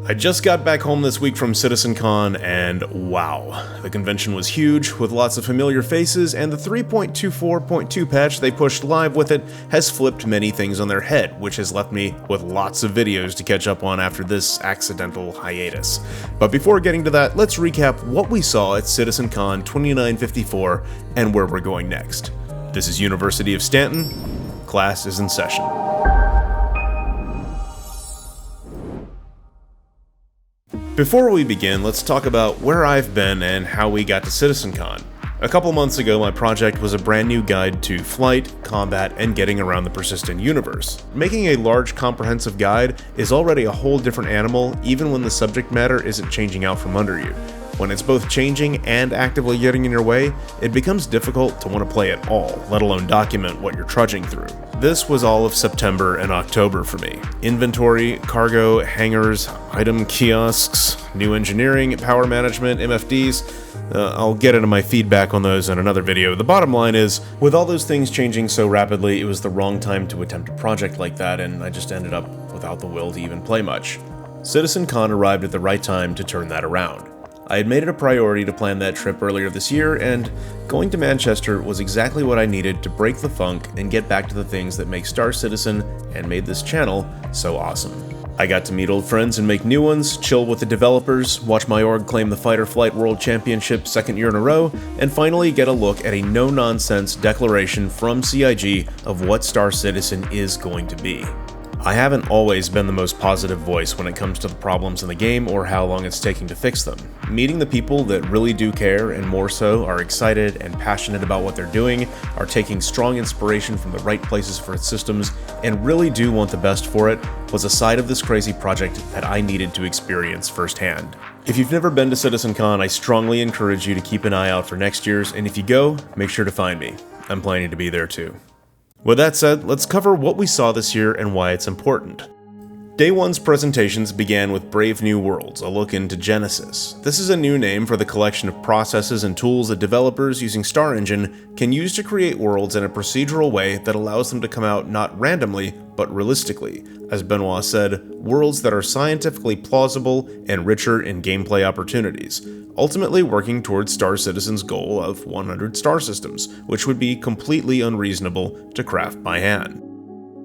I just got back home this week from CitizenCon, and wow, the convention was huge, with lots of familiar faces, and the 3.24.2 patch they pushed live with it has flipped many things on their head, which has left me with lots of videos to catch up on after this accidental hiatus. But before getting to that, let's recap what we saw at CitizenCon 2954 and where we're going next. This is University of Stanton. Class is in session. Before we begin, let's talk about where I've been and how we got to CitizenCon. A couple months ago, my project was a brand new guide to flight, combat, and getting around the persistent universe. Making a large comprehensive guide is already a whole different animal, even when the subject matter isn't changing out from under you. When it's both changing and actively getting in your way, it becomes difficult to want to play at all, let alone document what you're trudging through. This was all of September and October for me. Inventory, cargo, hangars, item kiosks, new engineering, power management, MFDs. I'll get into my feedback on those in another video. The bottom line is, with all those things changing so rapidly, it was the wrong time to attempt a project like that, and I just ended up without the will to even play much. CitizenCon arrived at the right time to turn that around. I had made it a priority to plan that trip earlier this year, and going to Manchester was exactly what I needed to break the funk and get back to the things that make Star Citizen and made this channel so awesome. I got to meet old friends and make new ones, chill with the developers, watch my org claim the Fighter Flight World Championship second year in a row, and finally get a look at a no-nonsense declaration from CIG of what Star Citizen is going to be. I haven't always been the most positive voice when it comes to the problems in the game or how long it's taking to fix them. Meeting the people that really do care and more so are excited and passionate about what they're doing, are taking strong inspiration from the right places for its systems, and really do want the best for it, was a side of this crazy project that I needed to experience firsthand. If you've never been to CitizenCon, I strongly encourage you to keep an eye out for next year's, and if you go, make sure to find me. I'm planning to be there too. With that said, let's cover what we saw this year and why it's important. Day one's presentations began with Brave New Worlds, a look into Genesis. This is a new name for the collection of processes and tools that developers using Star Engine can use to create worlds in a procedural way that allows them to come out not randomly, but realistically. As Benoit said, worlds that are scientifically plausible and richer in gameplay opportunities, ultimately working towards Star Citizen's goal of 100 star systems, which would be completely unreasonable to craft by hand.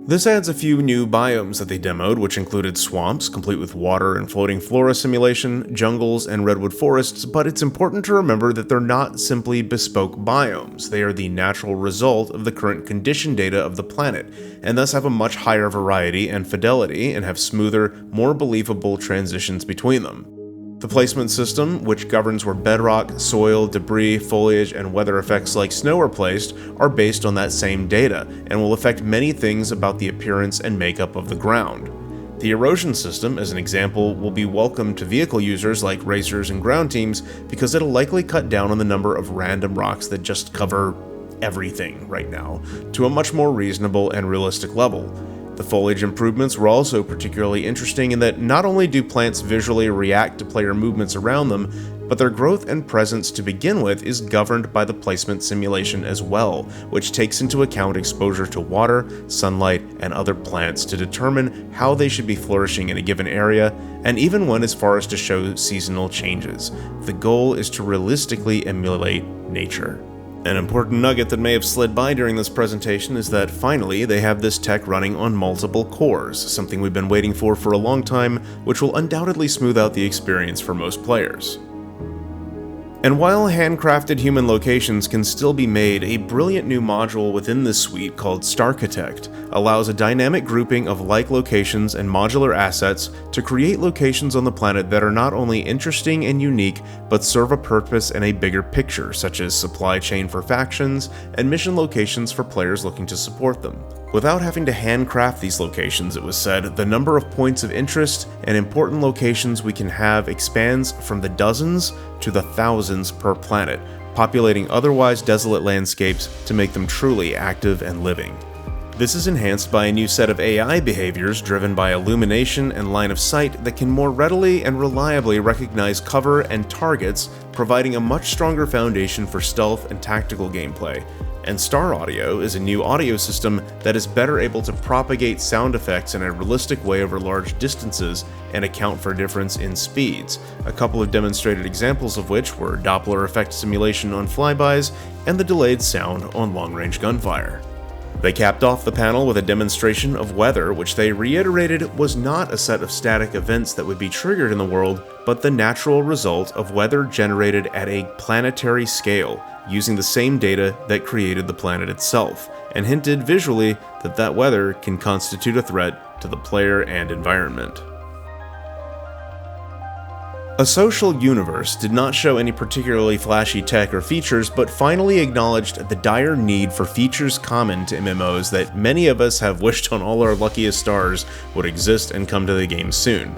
This adds a few new biomes that they demoed, which included swamps, complete with water and floating flora simulation, jungles, and redwood forests, but it's important to remember that they're not simply bespoke biomes. They are the natural result of the current condition data of the planet, and thus have a much higher variety and fidelity, and have smoother, more believable transitions between them. The placement system, which governs where bedrock, soil, debris, foliage, and weather effects like snow are placed, are based on that same data, and will affect many things about the appearance and makeup of the ground. The erosion system, as an example, will be welcome to vehicle users like racers and ground teams because it'll likely cut down on the number of random rocks that just cover everything right now, to a much more reasonable and realistic level. The foliage improvements were also particularly interesting in that not only do plants visually react to player movements around them, but their growth and presence to begin with is governed by the placement simulation as well, which takes into account exposure to water, sunlight, and other plants to determine how they should be flourishing in a given area, and even went as far as to show seasonal changes. The goal is to realistically emulate nature. An important nugget that may have slid by during this presentation is that finally they have this tech running on multiple cores, something we've been waiting for a long time, which will undoubtedly smooth out the experience for most players. And while handcrafted human locations can still be made, a brilliant new module within this suite called Starchitect allows a dynamic grouping of like locations and modular assets to create locations on the planet that are not only interesting and unique, but serve a purpose in a bigger picture, such as supply chain for factions and mission locations for players looking to support them. Without having to handcraft these locations, it was said, the number of points of interest and important locations we can have expands from the dozens to the thousands per planet, populating otherwise desolate landscapes to make them truly active and living. This is enhanced by a new set of AI behaviors driven by illumination and line of sight that can more readily and reliably recognize cover and targets, providing a much stronger foundation for stealth and tactical gameplay. and Star Audio is a new audio system that is better able to propagate sound effects in a realistic way over large distances and account for difference in speeds, a couple of demonstrated examples of which were Doppler effect simulation on flybys and the delayed sound on long-range gunfire. They capped off the panel with a demonstration of weather, which they reiterated was not a set of static events that would be triggered in the world, but the natural result of weather generated at a planetary scale, using the same data that created the planet itself, and hinted visually that that weather can constitute a threat to the player and environment. A Social Universe did not show any particularly flashy tech or features, but finally acknowledged the dire need for features common to MMOs that many of us have wished on all our luckiest stars would exist and come to the game soon.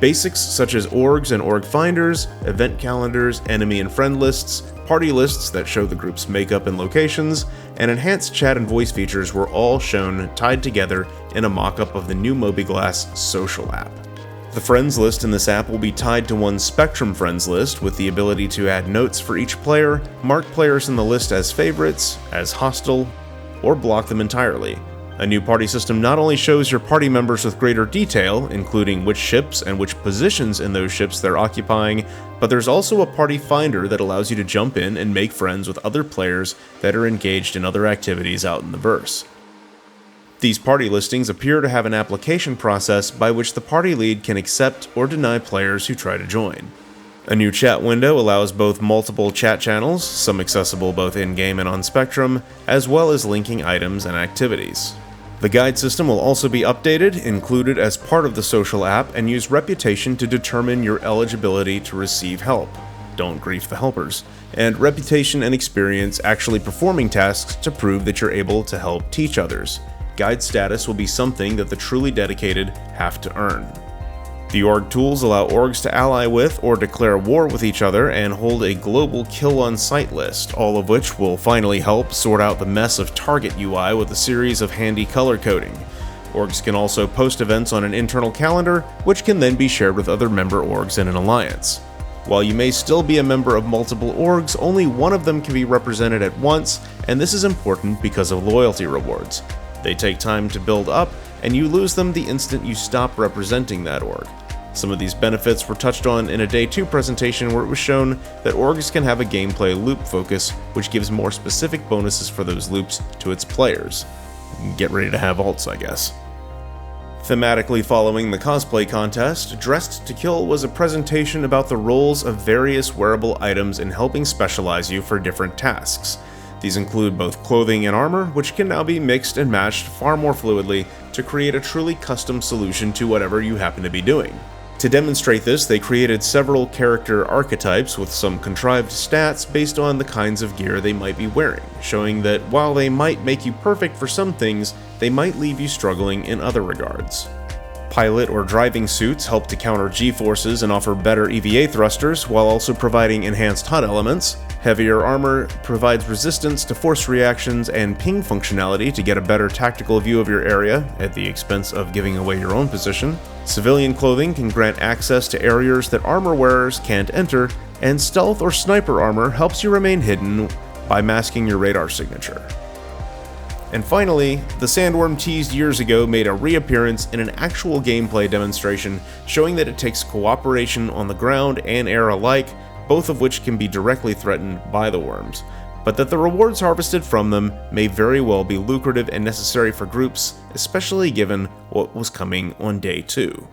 Basics such as orgs and org finders, event calendars, enemy and friend lists, party lists that show the group's makeup and locations, and enhanced chat and voice features were all shown tied together in a mock-up of the new Mobiglass social app. The friends list in this app will be tied to one Spectrum friends list with the ability to add notes for each player, mark players in the list as favorites, as hostile, or block them entirely. A new party system not only shows your party members with greater detail, including which ships and which positions in those ships they're occupying, but there's also a party finder that allows you to jump in and make friends with other players that are engaged in other activities out in the verse. These party listings appear to have an application process by which the party lead can accept or deny players who try to join. A new chat window allows both multiple chat channels, some accessible both in-game and on Spectrum, as well as linking items and activities. The guide system will also be updated, included as part of the social app, and use reputation to determine your eligibility to receive help. Don't grief the helpers. And reputation and experience actually performing tasks to prove that you're able to help teach others. Guide status will be something that the truly dedicated have to earn. The org tools allow orgs to ally with or declare war with each other and hold a global kill on sight list, all of which will finally help sort out the mess of target UI with a series of handy color coding. Orgs can also post events on an internal calendar, which can then be shared with other member orgs in an alliance. While you may still be a member of multiple orgs, only one of them can be represented at once, and this is important because of loyalty rewards. They take time to build up, and you lose them the instant you stop representing that org. Some of these benefits were touched on in a Day 2 presentation where it was shown that orgs can have a gameplay loop focus, which gives more specific bonuses for those loops to its players. Get ready to have alts, I guess. Thematically following the cosplay contest, Dressed to Kill was a presentation about the roles of various wearable items in helping specialize you for different tasks. These include both clothing and armor, which can now be mixed and matched far more fluidly to create a truly custom solution to whatever you happen to be doing. To demonstrate this, they created several character archetypes with some contrived stats based on the kinds of gear they might be wearing, showing that while they might make you perfect for some things, they might leave you struggling in other regards. Pilot or driving suits help to counter G-forces and offer better EVA thrusters, while also providing enhanced HUD elements. Heavier armor provides resistance to force reactions and ping functionality to get a better tactical view of your area, at the expense of giving away your own position. Civilian clothing can grant access to areas that armor wearers can't enter, and stealth or sniper armor helps you remain hidden by masking your radar signature. And finally, the Sandworm teased years ago made a reappearance in an actual gameplay demonstration showing that it takes cooperation on the ground and air alike, both of which can be directly threatened by the worms, but that the rewards harvested from them may very well be lucrative and necessary for groups, especially given what was coming on Day 2.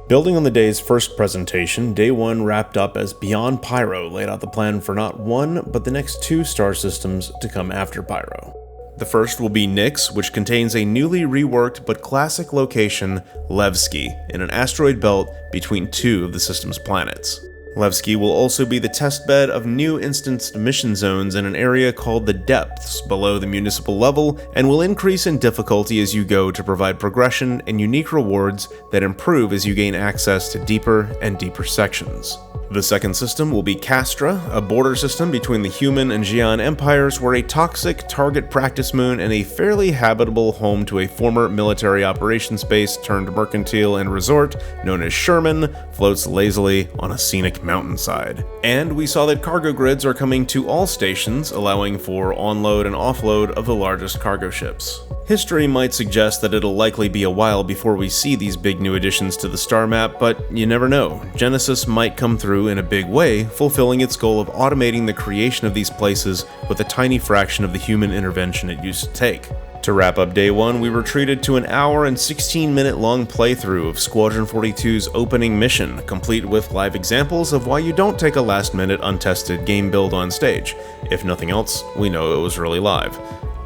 Building on the day's first presentation, Day 1 wrapped up as Beyond Pyro laid out the plan for not one, but the next 2 star systems to come after Pyro. The first will be Nyx, which contains a newly reworked but classic location, Levski, in an asteroid belt between 2 of the system's planets. Levski will also be the testbed of new instanced mission zones in an area called the Depths below the municipal level, and will increase in difficulty as you go to provide progression and unique rewards that improve as you gain access to deeper and deeper sections. The second system will be Castra, a border system between the human and Xi'an empires where a toxic target practice moon and a fairly habitable home to a former military operations base turned mercantile and resort known as Sherman floats lazily on a scenic mountainside. And we saw that cargo grids are coming to all stations, allowing for onload and offload of the largest cargo ships. History might suggest that it'll likely be a while before we see these big new additions to the star map, but you never know. Genesis might come through in a big way, fulfilling its goal of automating the creation of these places with a tiny fraction of the human intervention it used to take. To wrap up day one, we were treated to an hour and 16-minute long playthrough of Squadron 42's opening mission, complete with live examples of why you don't take a last-minute untested game build on stage. If nothing else, we know it was really live.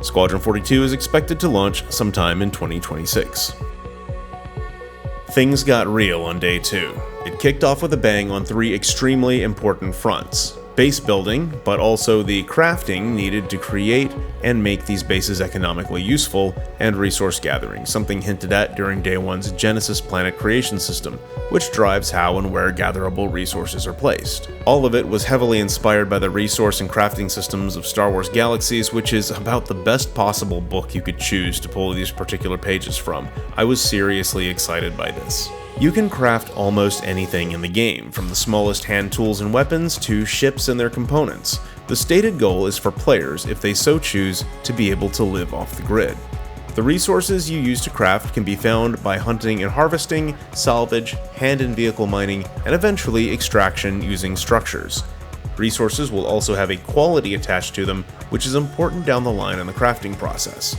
Squadron 42 is expected to launch sometime in 2026. Things got real on day 2. It kicked off with a bang on 3 extremely important fronts. Base building, but also the crafting needed to create and make these bases economically useful, and resource gathering, something hinted at during Day 1's Genesis planet creation system, which drives how and where gatherable resources are placed. All of it was heavily inspired by the resource and crafting systems of Star Wars Galaxies, which is about the best possible book you could choose to pull these particular pages from. I was seriously excited by this. You can craft almost anything in the game, from the smallest hand tools and weapons to ships and their components. The stated goal is for players, if they so choose, to be able to live off the grid. The resources you use to craft can be found by hunting and harvesting, salvage, hand and vehicle mining, and eventually extraction using structures. Resources will also have a quality attached to them, which is important down the line in the crafting process.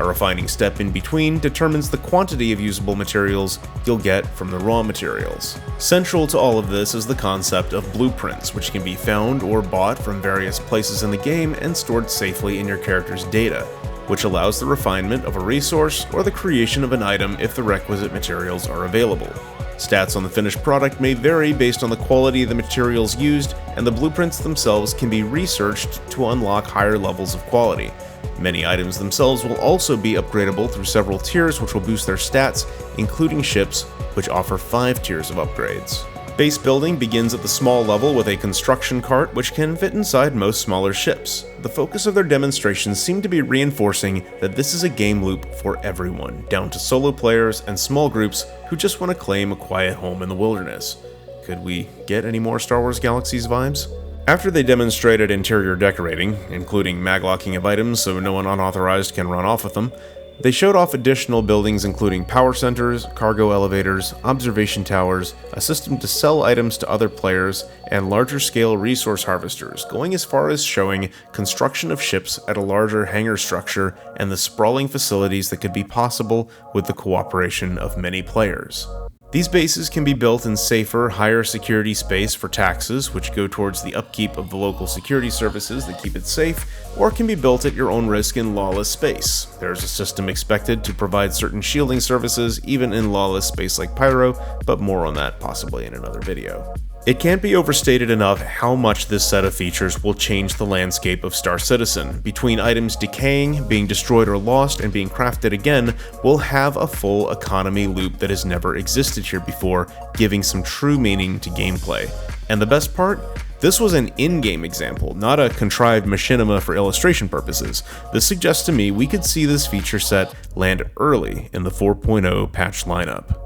A refining step in between determines the quantity of usable materials you'll get from the raw materials. Central to all of this is the concept of blueprints, which can be found or bought from various places in the game and stored safely in your character's data, which allows the refinement of a resource or the creation of an item if the requisite materials are available. Stats on the finished product may vary based on the quality of the materials used, and the blueprints themselves can be researched to unlock higher levels of quality. Many items themselves will also be upgradable through several tiers which will boost their stats, including ships, which offer 5 tiers of upgrades. Base building begins at the small level with a construction cart which can fit inside most smaller ships. The focus of their demonstrations seemed to be reinforcing that this is a game loop for everyone, down to solo players and small groups who just want to claim a quiet home in the wilderness. Could we get any more Star Wars Galaxies vibes? After they demonstrated interior decorating, including maglocking of items so no one unauthorized can run off with them, they showed off additional buildings including power centers, cargo elevators, observation towers, a system to sell items to other players, and larger-scale resource harvesters, going as far as showing construction of ships at a larger hangar structure and the sprawling facilities that could be possible with the cooperation of many players. These bases can be built in safer, higher security space for taxes, which go towards the upkeep of the local security services that keep it safe, or can be built at your own risk in lawless space. There's a system expected to provide certain shielding services even in lawless space like Pyro, but more on that possibly in another video. It can't be overstated enough how much this set of features will change the landscape of Star Citizen. Between items decaying, being destroyed or lost, and being crafted again, we'll have a full economy loop that has never existed here before, giving some true meaning to gameplay. And the best part? This was an in-game example, not a contrived machinima for illustration purposes. This suggests to me we could see this feature set land early in the 4.0 patch lineup.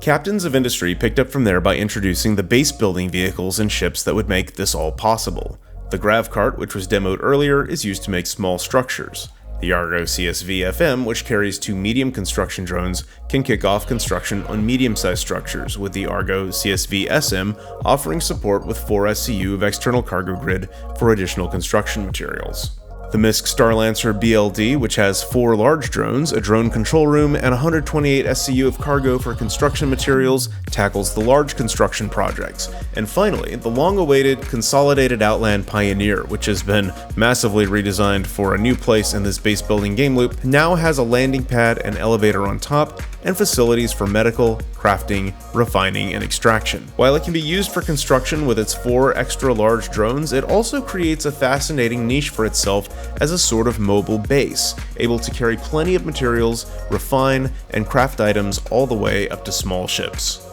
Captains of Industry picked up from there by introducing the base building vehicles and ships that would make this all possible. The Grav Cart, which was demoed earlier, is used to make small structures. The Argo CSV-FM, which carries 2 medium construction drones, can kick off construction on medium-sized structures, with the Argo CSV-SM offering support with 4 SCU of external cargo grid for additional construction materials. The MISC Starlancer BLD, which has 4 large drones, a drone control room, and 128 SCU of cargo for construction materials, tackles the large construction projects. And finally, the long-awaited Consolidated Outland Pioneer, which has been massively redesigned for a new place in this base building game loop, now has a landing pad and elevator on top, and facilities for medical, crafting, refining, and extraction. While it can be used for construction with its 4 extra large drones, it also creates a fascinating niche for itself as a sort of mobile base, able to carry plenty of materials, refine, and craft items all the way up to small ships.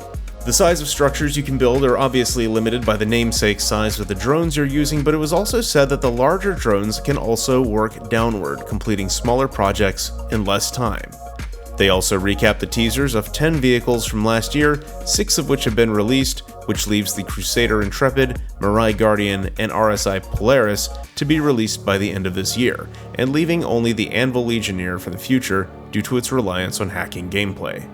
The size of structures you can build are obviously limited by the namesake size of the drones you're using, but it was also said that the larger drones can also work downward, completing smaller projects in less time. They also recapped the teasers of 10 vehicles from last year, 6 of which have been released, which leaves the Crusader Intrepid, Mirai Guardian, and RSI Polaris to be released by the end of this year, and leaving only the Anvil Legionnaire for the future due to its reliance on hacking gameplay.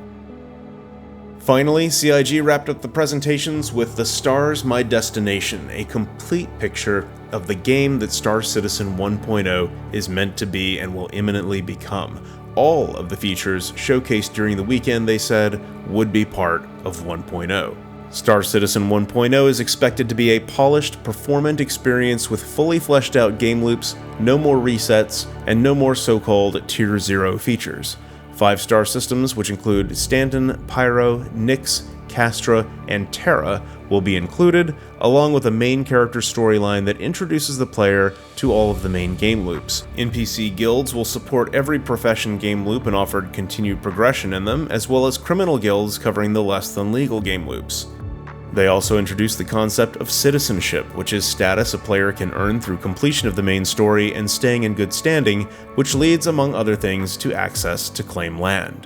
Finally, CIG wrapped up the presentations with The Stars My Destination, a complete picture of the game that Star Citizen 1.0 is meant to be and will imminently become. All of the features showcased during the weekend, they said, would be part of 1.0. Star Citizen 1.0 is expected to be a polished, performant experience with fully fleshed out game loops, no more resets, and no more so-called Tier 0 features. 5-star systems, which include Stanton, Pyro, Nyx, Castra, and Terra, will be included, along with a main character storyline that introduces the player to all of the main game loops. NPC guilds will support every profession game loop and offered continued progression in them, as well as criminal guilds covering the less than legal game loops. They also introduced the concept of citizenship, which is status a player can earn through completion of the main story and staying in good standing, which leads, among other things, to access to claim land.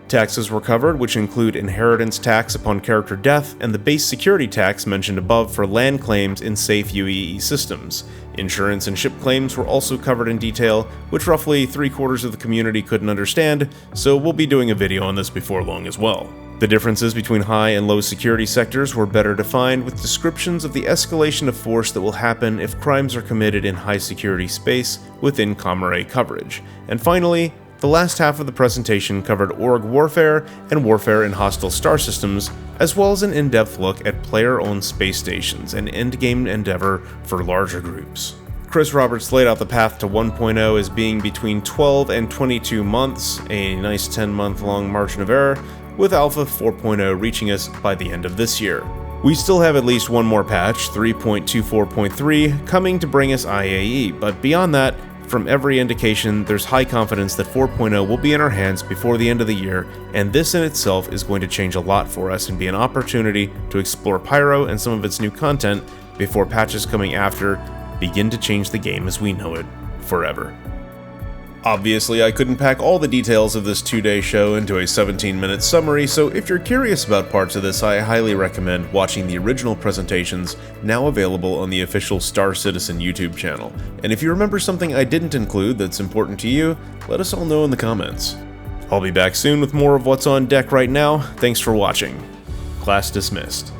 Taxes were covered, which include inheritance tax upon character death and the base security tax mentioned above for land claims in safe UEE systems. Insurance and ship claims were also covered in detail, which roughly 3/4 of the community couldn't understand, so we'll be doing a video on this before long as well. The differences between high and low security sectors were better defined, with descriptions of the escalation of force that will happen if crimes are committed in high security space within Comrade coverage. And finally, the last half of the presentation covered org warfare and warfare in hostile star systems, as well as an in-depth look at player-owned space stations, an endgame endeavor for larger groups. Chris Roberts laid out the path to 1.0 as being between 12 and 22 months, a nice 10-month-long margin of error, with Alpha 4.0 reaching us by the end of this year. We still have at least one more patch, 3.24.3, coming to bring us IAE, but beyond that, from every indication, there's high confidence that 4.0 will be in our hands before the end of the year, and this in itself is going to change a lot for us and be an opportunity to explore Pyro and some of its new content before patches coming after begin to change the game as we know it forever. Obviously, I couldn't pack all the details of this 2-day show into a 17-minute summary, so if you're curious about parts of this, I highly recommend watching the original presentations, now available on the official Star Citizen YouTube channel. And if you remember something I didn't include that's important to you, let us all know in the comments. I'll be back soon with more of what's on deck right now. Thanks for watching. Class dismissed.